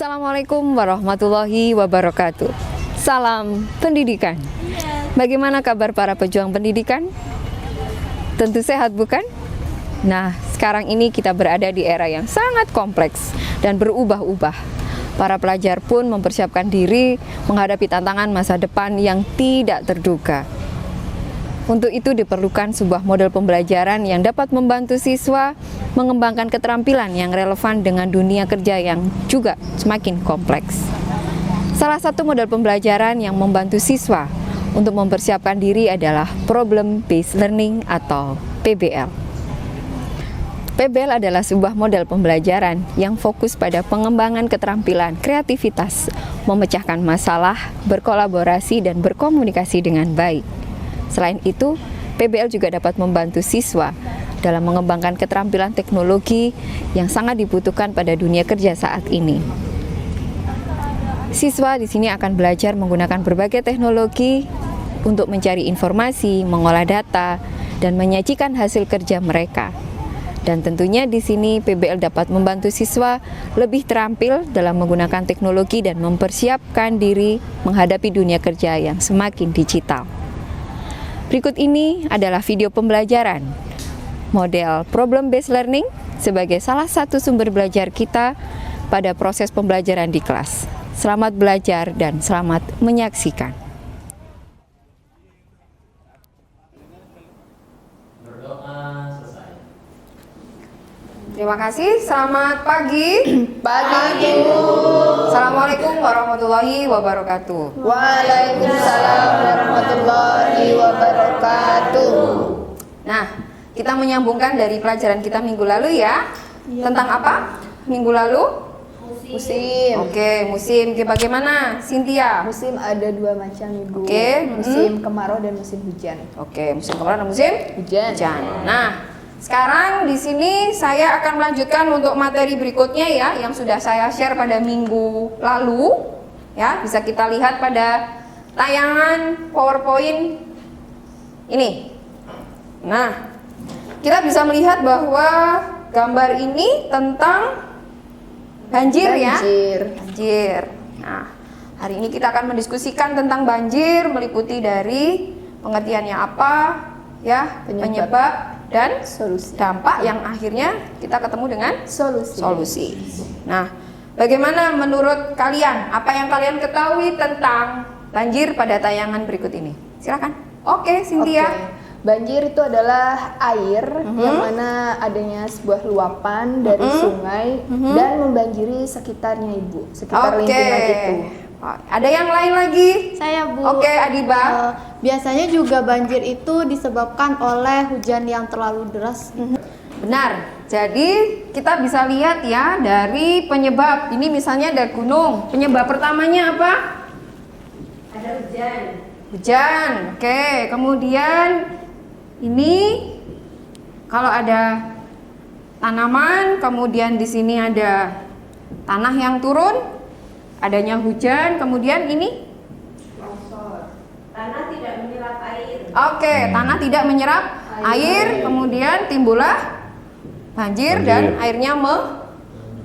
Assalamualaikum warahmatullahi wabarakatuh. Salam pendidikan. Bagaimana kabar para pejuang pendidikan? Tentu sehat, bukan? Nah, sekarang ini kita berada di era yang sangat kompleks dan berubah-ubah. Para pelajar pun mempersiapkan diri menghadapi tantangan masa depan yang tidak terduga. Untuk itu diperlukan sebuah model pembelajaran yang dapat membantu siswa mengembangkan keterampilan yang relevan dengan dunia kerja yang juga semakin kompleks. Salah satu model pembelajaran yang membantu siswa untuk mempersiapkan diri adalah Problem Based Learning atau PBL. PBL adalah sebuah model pembelajaran yang fokus pada pengembangan keterampilan kreativitas, memecahkan masalah, berkolaborasi, dan berkomunikasi dengan baik. Selain itu, PBL juga dapat membantu siswa dalam mengembangkan keterampilan teknologi yang sangat dibutuhkan pada dunia kerja saat ini. Siswa di sini akan belajar menggunakan berbagai teknologi untuk mencari informasi, mengolah data, dan menyajikan hasil kerja mereka. Dan tentunya di sini PBL dapat membantu siswa lebih terampil dalam menggunakan teknologi dan mempersiapkan diri menghadapi dunia kerja yang semakin digital. Berikut ini adalah video pembelajaran model Problem Based Learning sebagai salah satu sumber belajar kita pada proses pembelajaran di kelas. Selamat belajar dan selamat menyaksikan. Terima kasih, selamat pagi. Pagi, Bu. Assalamualaikum warahmatullahi wabarakatuh. Waalaikumsalam warahmatullahi wabarakatuh. Nah, kita menyambungkan dari pelajaran kita minggu lalu ya. Tentang apa? Minggu lalu? Musim. Oke, musim. Oke, bagaimana, Cynthia? Musim ada dua macam, Ibu. Oke. Musim kemarau dan musim hujan. Oke, musim kemarau dan musim Hujan. Nah, sekarang di sini saya akan melanjutkan untuk materi berikutnya ya, yang sudah saya share pada minggu lalu. Ya, bisa kita lihat pada tayangan PowerPoint ini. Nah, kita bisa melihat bahwa gambar ini tentang banjir ya. Banjir. Nah, hari ini kita akan mendiskusikan tentang banjir, meliputi dari pengertiannya apa, ya, penyebab dan Solusi. dampak yang akhirnya kita ketemu dengan Solusi. solusi. Nah, bagaimana menurut kalian? Apa yang kalian ketahui tentang banjir pada tayangan berikut ini? Silakan. Oke, Cynthia. Oke. Banjir itu adalah air yang mana adanya sebuah luapan dari sungai dan membanjiri sekitarnya, Ibu, sekitar lingkungan itu. Ada yang lain lagi? Saya, Bu. Oke, Adiba. Biasanya juga banjir itu disebabkan oleh hujan yang terlalu deras. Benar. Jadi kita bisa lihat ya dari penyebab. Ini misalnya ada gunung. Penyebab pertamanya apa? Ada hujan. Hujan. Oke. Kemudian ini kalau ada tanaman, kemudian di sini ada tanah yang turun, adanya hujan, kemudian ini Longsor. Tanah tidak menyerap air. oke, tanah tidak menyerap air, kemudian timbullah banjir dan airnya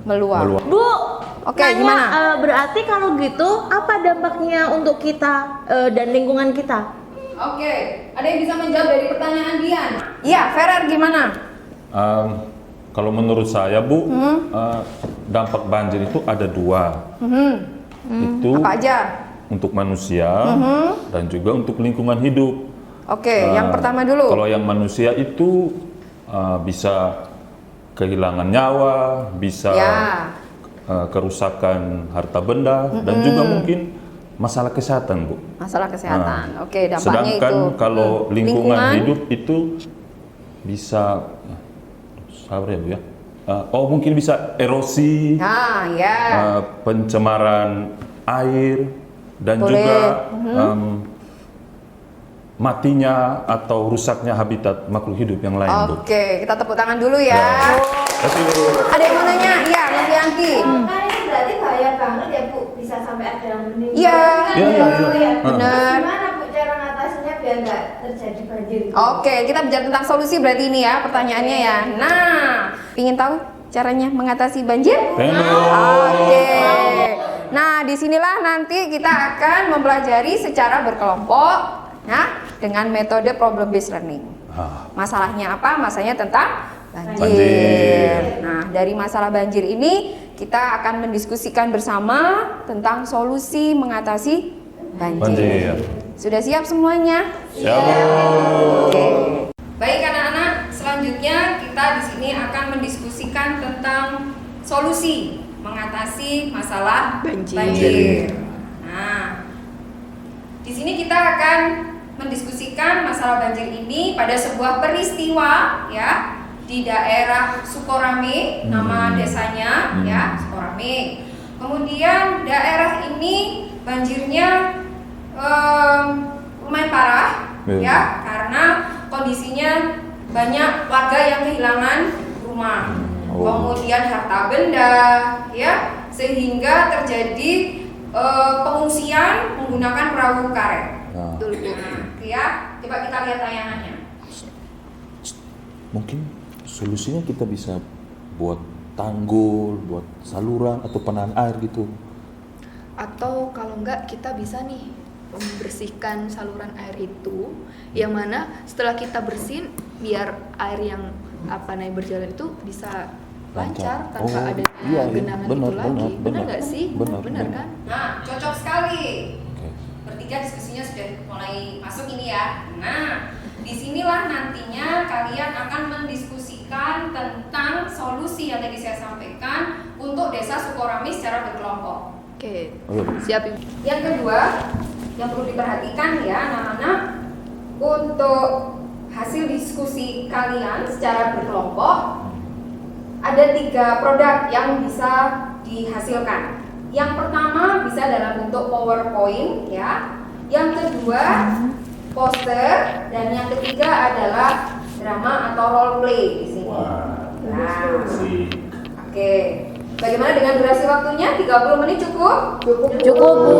meluap. Bu, Oke, nanya, gimana? berarti kalau gitu apa dampaknya untuk kita dan lingkungan kita? Oke, ada yang bisa menjawab dari pertanyaan Dian? Iya, Ferrer gimana? Kalau menurut saya, Bu, dampak banjir itu ada dua. Itu Apa aja? untuk manusia dan juga untuk lingkungan hidup. Oke, yang pertama dulu. Kalau yang manusia itu bisa kehilangan nyawa, bisa Ya. kerusakan harta benda, dan juga mungkin masalah kesehatan, Bu. Masalah kesehatan. Oke, dampaknya Sedangkan itu. kalau lingkungan hidup itu bisa sabar ya, Bu ya. Mungkin bisa erosi, Nah, ya. pencemaran air, dan Boleh. juga matinya atau rusaknya habitat makhluk hidup yang lain, Bu. Oke, kita tepuk tangan dulu ya. Terima kasih, Bu. Ada yang mau nanya? Iya, Yanti. Kan ini berarti bahaya banget ya, Bu. Bisa sampai ada yang meninggal. Iya. Iya. Terus Benar. gimana, Bu, cara ngatasinnya biar nggak terjadi banjir? Oke, kita bicara tentang solusi berarti ini ya pertanyaannya ya. Nah, ingin tahu caranya mengatasi banjir? Thank you. Oke. disinilah nanti kita akan mempelajari secara berkelompok, ya, dengan metode problem based learning. Masalahnya apa? Masalahnya tentang banjir. Nah, dari masalah banjir ini kita akan mendiskusikan bersama tentang solusi mengatasi banjir. Sudah siap semuanya? Siap. Oke. Baik anak-anak, selanjutnya kita di sini akan mendiskusikan tentang solusi mengatasi masalah banjir. Nah, di sini kita akan mendiskusikan masalah banjir ini pada sebuah peristiwa, ya, di daerah Sukorame, nama desanya, ya, Sukorame. Kemudian daerah ini banjirnya lumayan parah, ya, karena kondisinya banyak warga yang kehilangan rumah, kemudian harta benda, ya, sehingga terjadi pengungsian menggunakan perahu karet. Nah, ya, coba kita lihat tayangannya. Mungkin solusinya kita bisa buat tanggul, buat saluran atau penahan air gitu. Atau kalau enggak kita bisa nih membersihkan saluran air itu, yang mana setelah kita bersihin biar air yang berjalan itu bisa lancar tanpa ada genangan itu lagi. Benar nggak sih? Benar kan? Nah, cocok sekali. Bertiga diskusinya sudah mulai masuk ini ya. Nah, disinilah nantinya kalian akan mendiskusikan tentang solusi yang tadi saya sampaikan untuk desa Sukorame secara berkelompok. Oke, siap. Yang kedua, yang perlu diperhatikan ya anak-anak, untuk hasil diskusi kalian secara berkelompok ada 3 produk yang bisa dihasilkan. Yang pertama bisa dalam bentuk PowerPoint, ya. Yang kedua poster, dan yang ketiga adalah drama atau role play di sini. Nah, oke. Bagaimana dengan durasi waktunya? 30 menit cukup? Cukup, Bu.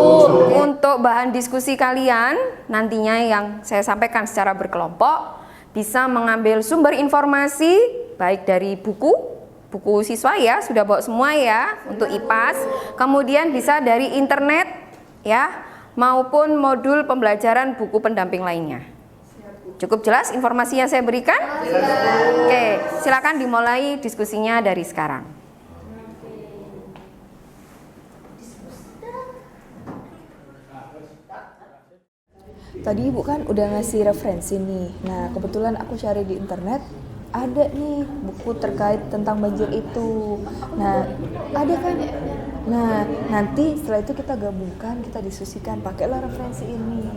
Untuk bahan diskusi kalian nantinya yang saya sampaikan secara berkelompok, bisa mengambil sumber informasi baik dari buku siswa ya, sudah bawa semua ya untuk IPAS. Kemudian bisa dari internet ya, maupun modul pembelajaran buku pendamping lainnya. Cukup jelas informasi yang saya berikan? Oke, silakan dimulai diskusinya dari sekarang. Tadi Ibu kan udah ngasih referensi nih. Nah, kebetulan aku cari di internet, ada nih buku terkait tentang banjir itu. Nah, ada kan? Nah, nanti setelah itu kita gabungkan, kita diskusikan, pakailah referensi ini.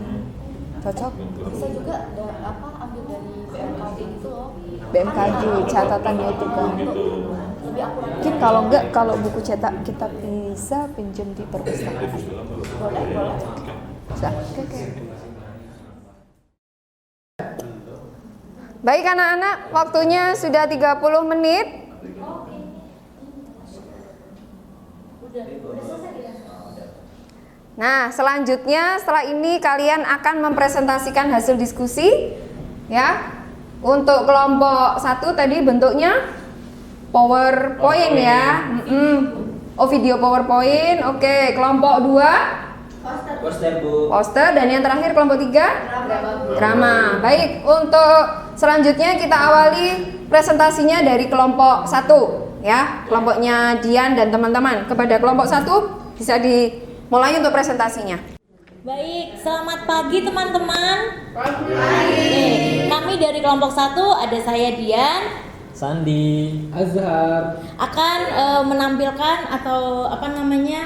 Cocok? Bisa juga ambil dari BMKG gitu loh. BMKG, catatannya itu kan. Mungkin kalau enggak, kalau buku cetak kita bisa pinjam di perpustakaan. Boleh. Bisa. Oke. Baik anak-anak, waktunya sudah 30 menit. Nah, selanjutnya setelah ini kalian akan mempresentasikan hasil diskusi ya. Untuk kelompok 1 tadi bentuknya PowerPoint ya. Video PowerPoint. Oke, kelompok 2 Poster, Bu. poster, dan yang terakhir kelompok 3 drama. Baik, untuk selanjutnya kita awali presentasinya dari kelompok 1 ya, kelompoknya Dian dan teman-teman. Kepada kelompok 1 bisa dimulai untuk presentasinya. Baik, selamat pagi teman-teman. Pagi. Kami dari kelompok 1 ada saya Dian, Sandi, Azhar akan menampilkan atau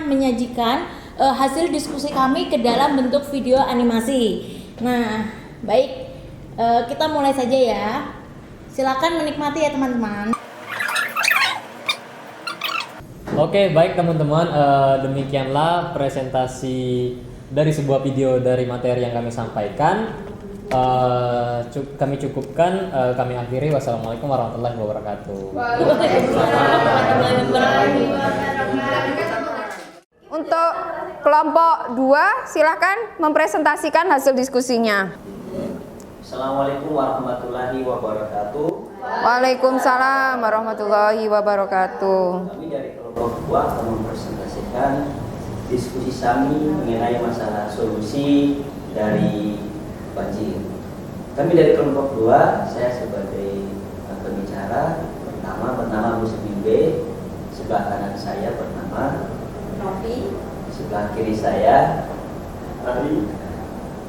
menyajikan hasil diskusi kami ke dalam bentuk video animasi. Nah, baik, kita mulai saja ya. Silakan menikmati ya teman-teman. Oke, baik teman-teman, demikianlah presentasi dari sebuah video dari materi yang kami sampaikan. Kami cukupkan, kami akhiri. Wassalamualaikum warahmatullahi wabarakatuh. Untuk kelompok 2 silakan mempresentasikan hasil diskusinya. Assalamualaikum warahmatullahi wabarakatuh. Waalaikumsalam warahmatullahi wabarakatuh. Kami dari kelompok 2 akan mempresentasikan diskusi kami mengenai masalah solusi dari banjir. Kami dari kelompok 2, saya sebagai pembicara pertama bernama Muslim B, sebelah kanan saya bernama Novi. sebelah kiri saya Ali.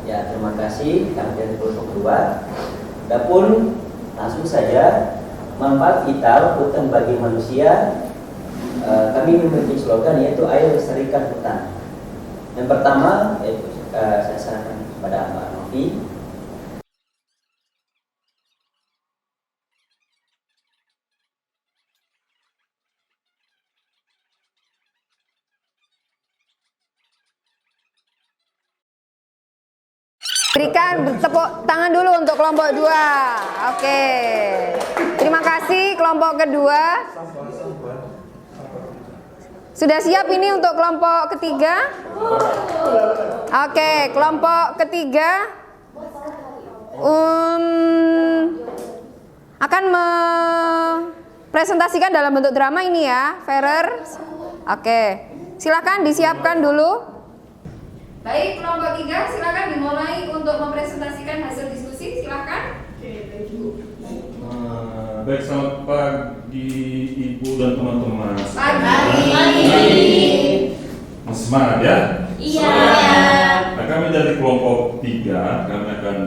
Ya, terima kasih kami dari kelompok 2. Adapun langsung saja manfaat vital hutan bagi manusia. Kami memiliki slogan yaitu ayo lestarikan hutan. Yang pertama yaitu saya serahkan kepada Mbak Novi. Berikan tepuk tangan dulu untuk kelompok 2. Oke. Terima kasih kelompok kedua. Sudah siap ini untuk kelompok ketiga? Oke, kelompok ketiga akan mempresentasikan dalam bentuk drama ini ya, Ferrer. Oke, silakan disiapkan dulu. Baik, kelompok 3 silakan dimulai untuk mempresentasikan hasil diskusi, silakan. Baik, selamat pagi Ibu dan teman-teman. Pagi. Masih semangat ya? Iya. Nah, kami dari kelompok 3, kami akan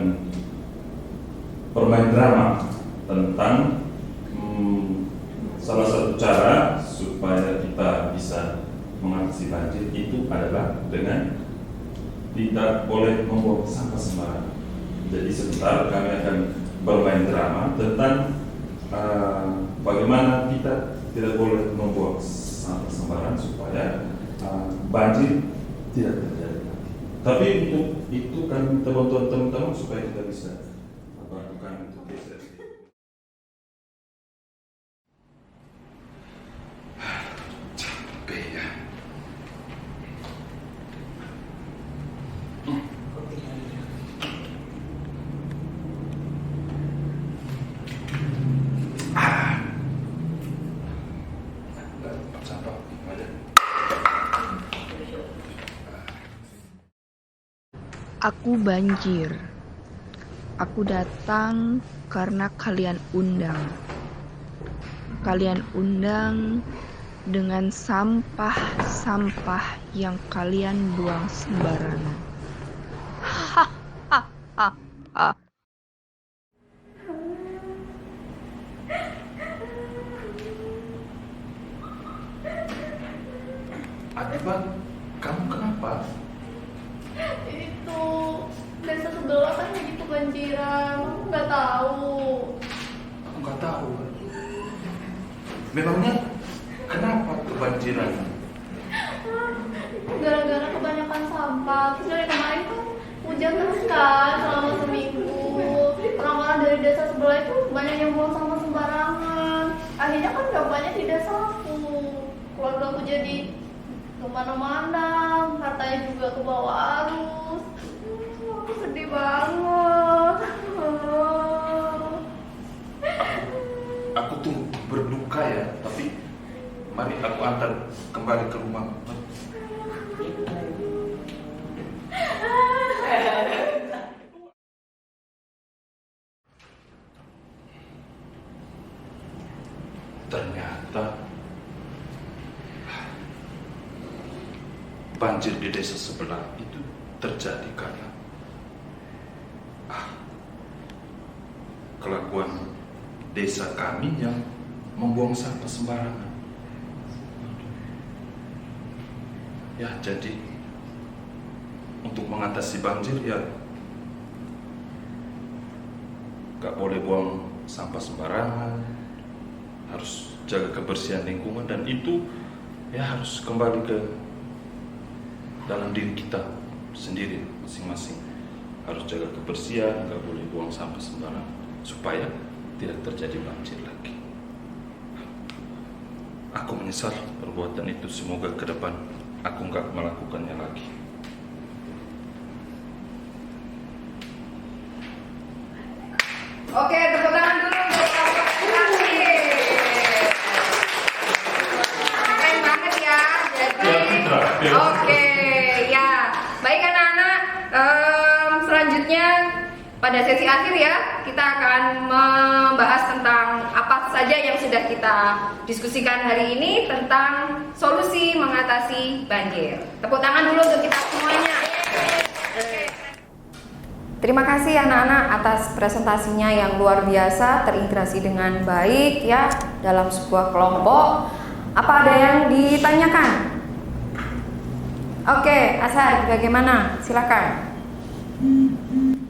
bermain drama tentang salah satu cara supaya kita bisa mengatasi banjir itu adalah dengan tidak boleh membuang sampah sembarangan. Jadi sebentar kami akan bermain drama tentang bagaimana kita tidak boleh membuang sampah sembarangan supaya banjir tidak terjadi. Tapi untuk itu kan teman-teman supaya kita bisa melakukan untuk desa. Capek ya. Aku banjir. Aku datang karena kalian undang. Kalian undang dengan sampah-sampah yang kalian buang sembarangan. Hahaha. Adiba, kamu kenapa? Itu desa sebelah kan lagi kebanjiran, aku nggak tahu. Aku nggak tahu. Memangnya kenapa kebanjiran? Gara-gara kebanyakan sampah. Terus dari kemarin kan hujan terus kan selama seminggu. Orang-orang dari desa sebelah itu banyak yang buang sampah sembarangan. Akhirnya kan dampaknya di desaku. Keluarga aku jadi kemana-mana, hartanya juga ke bawah arus. Aku sedih banget. Aku tuh berduka ya, tapi mari aku antar kembali ke rumah. Ternyata banjir di desa sebelah itu terjadi karena kelakuan desa kami yang membuang sampah sembarangan. Ya, jadi untuk mengatasi banjir ya gak boleh buang sampah sembarangan, harus jaga kebersihan lingkungan, dan itu ya harus kembali ke dalam diri kita sendiri masing-masing. Harus jaga kebersihan, gak boleh buang sampah sembarangan supaya tidak terjadi banjir lagi. Aku menyesal perbuatan itu, semoga ke depan aku nggak melakukannya lagi. Oke, tepuk tangan dulu untuk kelompok kami. Keren banget ya. Jadi, oke. pada sesi akhir ya, kita akan membahas tentang apa saja yang sudah kita diskusikan hari ini tentang solusi mengatasi banjir. Tepuk tangan dulu untuk kita semuanya. Terima kasih anak-anak atas presentasinya yang luar biasa, terintegrasi dengan baik ya dalam sebuah kelompok. Apa ada yang ditanyakan? Oke, Asad, bagaimana? Silakan.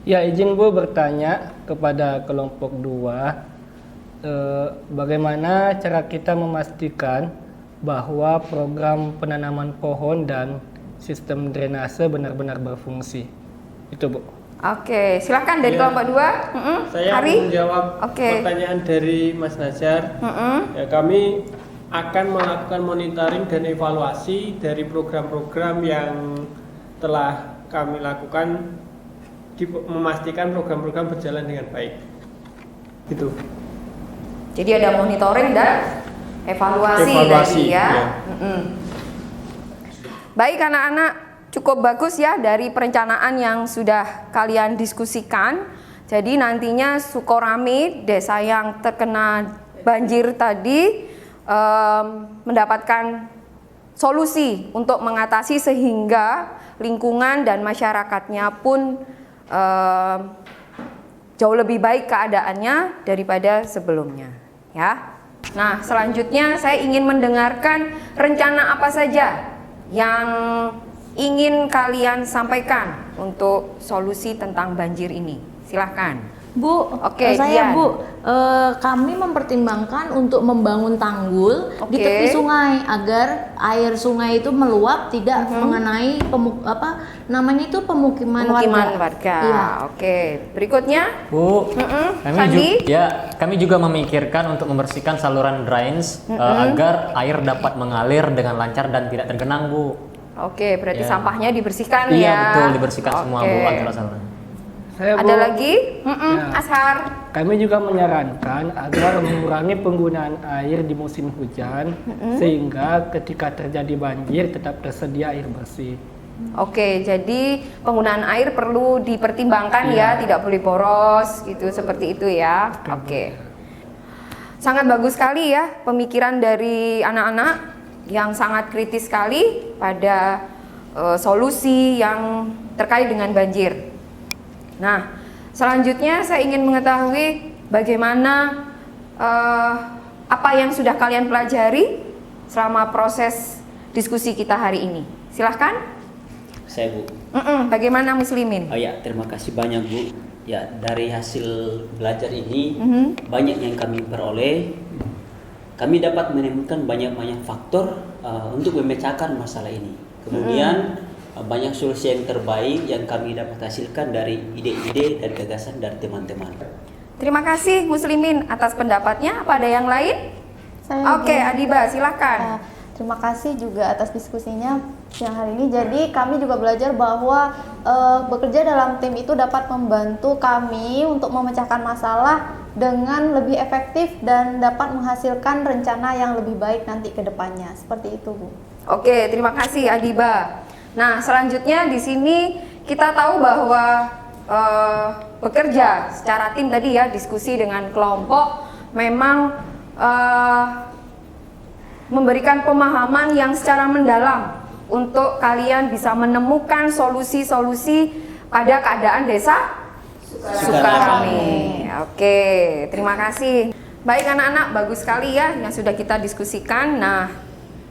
Ya, izin Bu bertanya kepada kelompok 2, bagaimana cara kita memastikan bahwa program penanaman pohon dan sistem drainase benar-benar berfungsi? Itu Bu. Oke, silakan dari kelompok 2. Saya Hari? menjawab Oke. pertanyaan dari Mas Nazar. Ya, kami akan melakukan monitoring dan evaluasi dari program-program yang telah kami lakukan, memastikan program-program berjalan dengan baik. Gitu. Jadi ada monitoring dan evaluasi tadi ya. Baik anak-anak, cukup bagus ya dari perencanaan yang sudah kalian diskusikan. Jadi nantinya Sukorame, desa yang terkena banjir tadi, mendapatkan solusi untuk mengatasi sehingga lingkungan dan masyarakatnya pun jauh lebih baik keadaannya daripada sebelumnya ya. Nah, selanjutnya saya ingin mendengarkan rencana apa saja yang ingin kalian sampaikan untuk solusi tentang banjir ini. Silahkan. Bu, Oke, saya Dian. Bu, kami mempertimbangkan untuk membangun tanggul di tepi sungai agar air sungai itu meluap tidak mengenai pemukiman warga. Iya. Oke, berikutnya Bu, Sandi? kami juga memikirkan untuk membersihkan saluran drains agar air dapat mengalir dengan lancar dan tidak tergenang, Bu. Oke, berarti sampahnya dibersihkan Iya, ya. betul, dibersihkan semua, Bu, antara saluran. Ada lagi? Ashar. Kami juga menyarankan agar mengurangi penggunaan air di musim hujan sehingga ketika terjadi banjir tetap tersedia air bersih. Oke, jadi penggunaan air perlu dipertimbangkan ya, tidak boleh boros gitu, seperti itu ya. Oke. Sangat bagus sekali ya pemikiran dari anak-anak yang sangat kritis sekali pada solusi yang terkait dengan banjir. Nah, selanjutnya saya ingin mengetahui bagaimana apa yang sudah kalian pelajari selama proses diskusi kita hari ini. Silahkan. Saya Bu. Bagaimana Muslimin? Oh ya, terima kasih banyak Bu. Ya, dari hasil belajar ini banyak yang kami peroleh. Kami dapat menemukan banyak faktor untuk memecahkan masalah ini. Kemudian banyak solusi yang terbaik yang kami dapat hasilkan dari ide-ide dan gagasan dari teman-teman. Terima kasih Muslimin atas pendapatnya. Apa ada yang lain? Oke, Adiba, silakan. Terima kasih juga atas diskusinya siang hari ini. Jadi kami juga belajar bahwa bekerja dalam tim itu dapat membantu kami untuk memecahkan masalah dengan lebih efektif dan dapat menghasilkan rencana yang lebih baik nanti ke depannya. Seperti itu, Bu. Oke, terima kasih Adiba. Nah, selanjutnya di sini kita tahu bahwa bekerja secara tim tadi ya, diskusi dengan kelompok memang memberikan pemahaman yang secara mendalam untuk kalian bisa menemukan solusi-solusi pada keadaan desa Sukarame. Oke, terima kasih. Baik anak-anak, bagus sekali ya yang sudah kita diskusikan. Nah,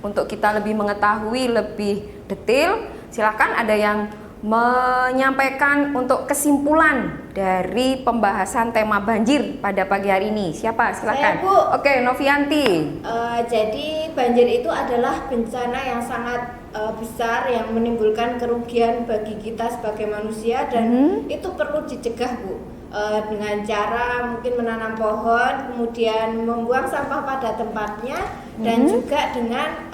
untuk kita lebih mengetahui lebih detail, silakan ada yang menyampaikan untuk kesimpulan dari pembahasan tema banjir pada pagi hari ini. Siapa? Silakan. Saya, Bu. Oke, Novianti. Jadi banjir itu adalah bencana yang sangat besar yang menimbulkan kerugian bagi kita sebagai manusia dan itu perlu dicegah, Bu. Dengan cara mungkin menanam pohon, kemudian membuang sampah pada tempatnya dan juga dengan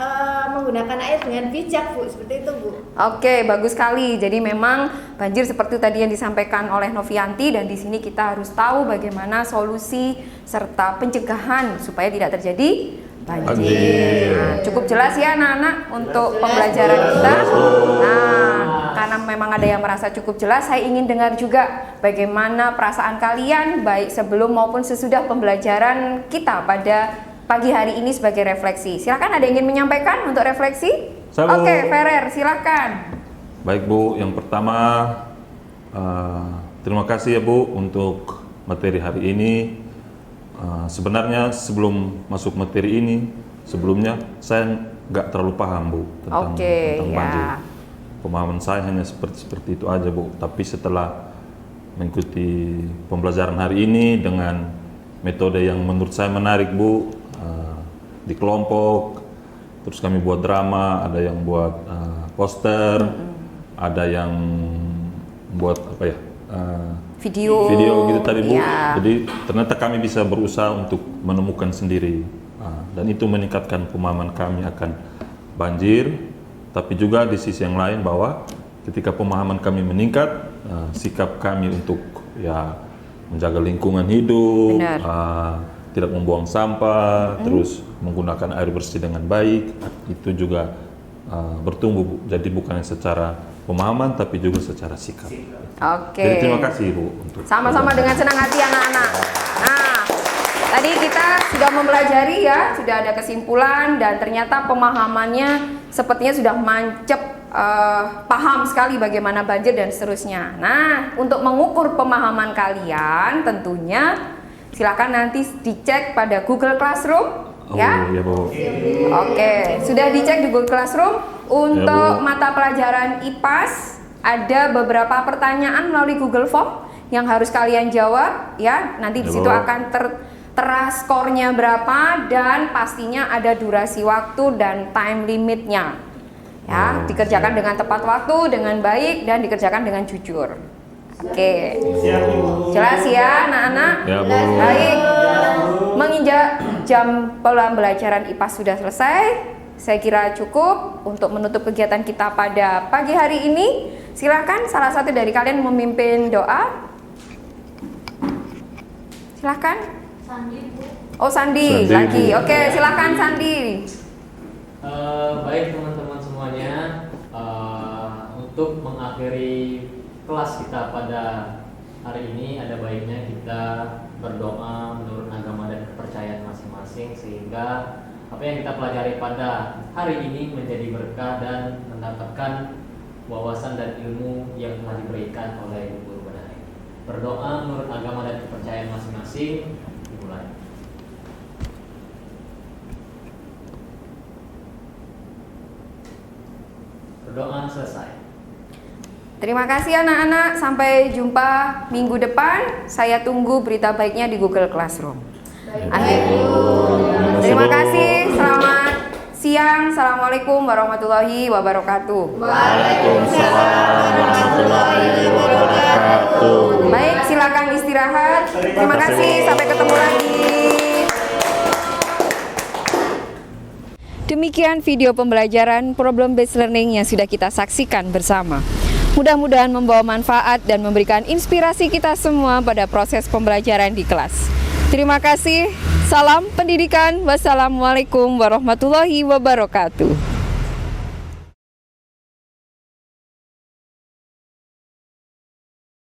menggunakan air dengan bijak, Bu, seperti itu, Bu. Oke, bagus sekali. Jadi memang banjir seperti tadi yang disampaikan oleh Novianti, dan di sini kita harus tahu bagaimana solusi serta pencegahan supaya tidak terjadi banjir. Nah, cukup jelas ya anak-anak untuk pembelajaran kita. Nah, karena memang ada yang merasa cukup jelas, saya ingin dengar juga bagaimana perasaan kalian baik sebelum maupun sesudah pembelajaran kita pada pagi hari ini sebagai refleksi. Silakan, ada yang ingin menyampaikan untuk refleksi? Oke, Ferrer, silakan. Baik Bu, yang pertama terima kasih ya Bu untuk materi hari ini. Sebenarnya sebelum masuk materi ini, sebelumnya saya nggak terlalu paham Bu tentang banjir. Pemahaman saya hanya seperti itu aja Bu. Tapi setelah mengikuti pembelajaran hari ini dengan metode yang menurut saya menarik Bu, di kelompok, terus kami buat drama, ada yang buat poster, ada yang buat apa ya? Video gitu tadi Bu. Jadi ternyata kami bisa berusaha untuk menemukan sendiri, dan itu meningkatkan pemahaman kami akan banjir. Tapi juga di sisi yang lain bahwa ketika pemahaman kami meningkat, sikap kami untuk ya menjaga lingkungan hidup, tidak membuang sampah, terus menggunakan air bersih dengan baik, itu juga bertumbuh Bu. Jadi bukan secara pemahaman tapi juga secara sikap. Jadi terima kasih Bu untuk sama-sama dengan senang hati anak-anak. Nah, tadi kita sudah mempelajari ya, sudah ada kesimpulan dan ternyata pemahamannya sepertinya sudah mancep, paham sekali bagaimana banjir dan seterusnya. Nah, untuk mengukur pemahaman kalian tentunya silakan nanti dicek pada Google Classroom. Ya? Iya Bu. Oke, sudah dicek di Google Classroom. Untuk mata pelajaran IPAS ada beberapa pertanyaan melalui Google Form yang harus kalian jawab ya. Nanti di situ akan tera skornya berapa dan pastinya ada durasi waktu dan time limitnya. Ya, dikerjakan dengan tepat waktu, dengan baik dan dikerjakan dengan jujur. Oke. Jelas ya anak-anak? Baik. Menginjak jam pembelajaran IPAS sudah selesai. Saya kira cukup untuk menutup kegiatan kita pada pagi hari ini. Silakan salah satu dari kalian memimpin doa. Silakan. Sandi, Bu. Oh, Sandi lagi. Oke, silakan Sandi. Baik teman-teman semuanya, untuk mengakhiri kelas kita pada hari ini ada baiknya kita berdoa menurut agama dan kepercayaan masing-masing sehingga apa yang kita pelajari pada hari ini menjadi berkah dan mendapatkan wawasan dan ilmu yang telah diberikan oleh guru pada hari ini. Berdoa menurut agama dan kepercayaan masing-masing. Dimulai. Berdoa selesai. Terima kasih anak-anak, sampai jumpa minggu depan. Saya tunggu berita baiknya di Google Classroom. Terima kasih, selamat siang. Assalamualaikum warahmatullahi wabarakatuh. Waalaikumsalam warahmatullahi wabarakatuh. Baik, silakan istirahat. Terima kasih, sampai ketemu lagi. Demikian video pembelajaran problem based learning yang sudah kita saksikan bersama. Mudah-mudahan membawa manfaat dan memberikan inspirasi kita semua pada proses pembelajaran di kelas. Terima kasih. Salam pendidikan. Wassalamualaikum warahmatullahi wabarakatuh.